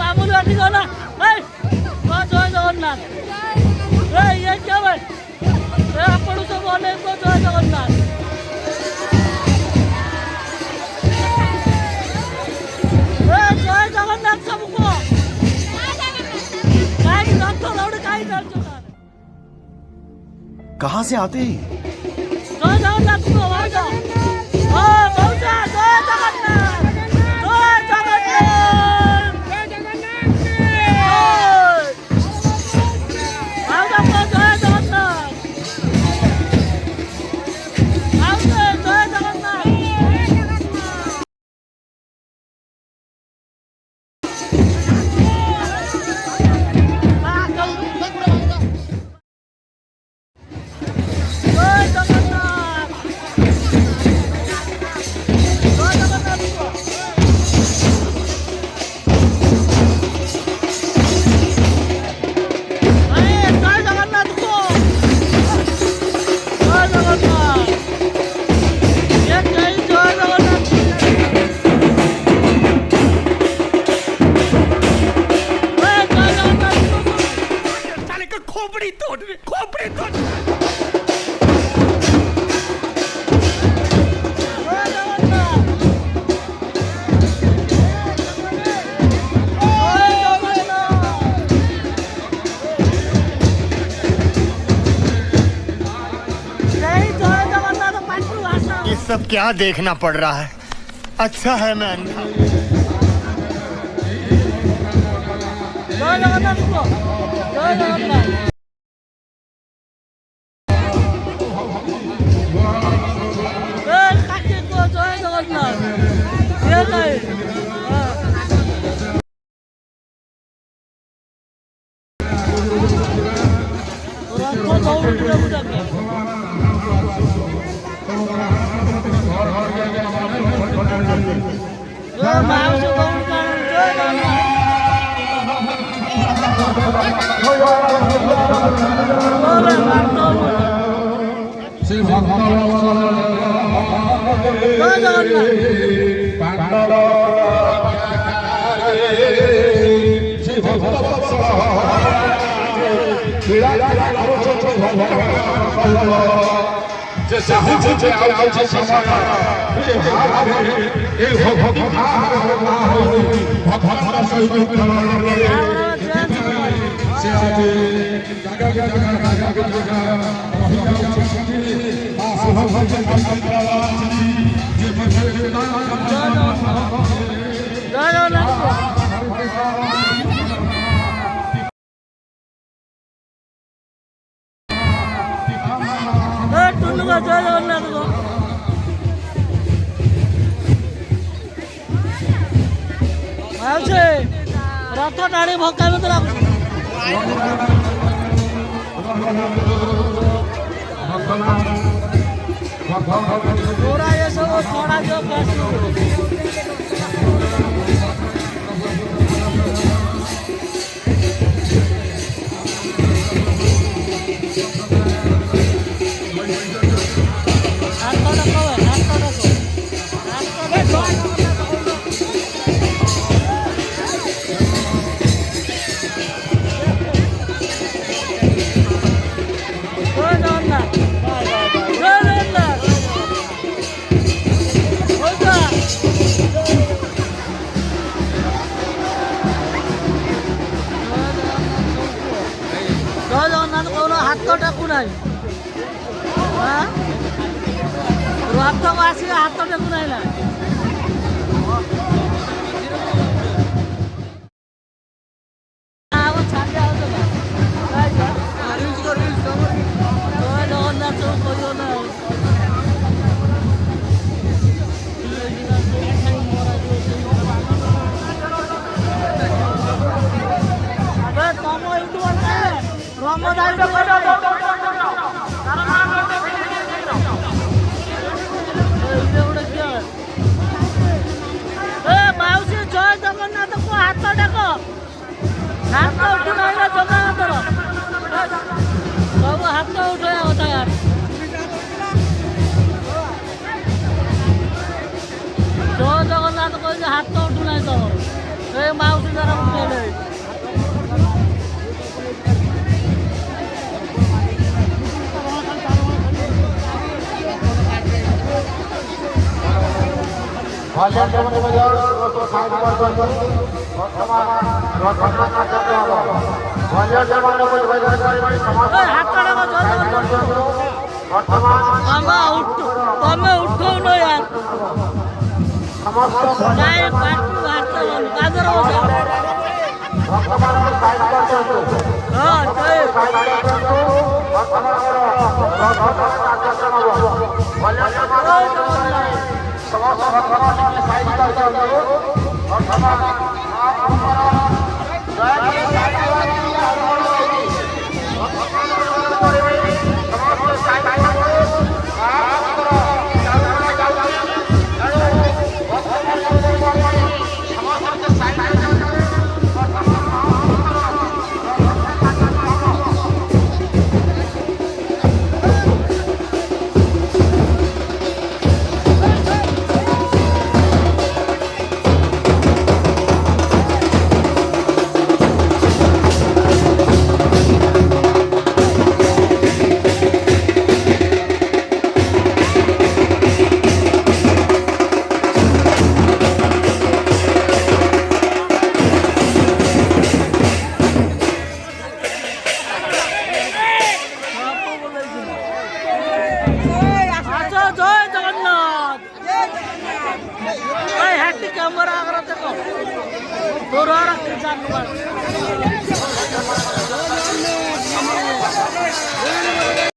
মামুলি আটি না জয় জগন্নাথ ইয়ে কে ভাই ଆପଣ ସବୁ ଅନେକ ଜୟ ଜଗନ୍ନାଥ। ଜୟ ଜଗନ୍ନାଥ ସବୁ କୁହ କାହିଁକି ରଥ ଦୌଡ଼ି କାହିଁକି ଚାଲିଛ? कहाँ से आते हैं? ଜୟ ଜଗନ୍ନାଥ କୁହ ଭାଉଜ। ଭାଉଜ ଜୟ ଜଗନ୍ନାଥ ଜୟ सब क्या देखना पड़ रहा है। अच्छा है मैं अंधा। ରଥ ଟାଣି ଭକା ଭିତରେ ପୁରା ଏସବୁ ଛଡ଼ା ହାତଟାକୁ ନାହିଁ ରଥକୁ ଆସିକି ହାତଟାକୁ ନାହିଁ ନା ମାଉସୀ ଧର ଉଠେଇଲେ ତମେ ଉଠଉନ ୟାର ଗାଈ ପାଟି ବାହାରିଛ ଗାଜର ବସ জয় জগন্নাথ ক্যামেরা দেখো তোর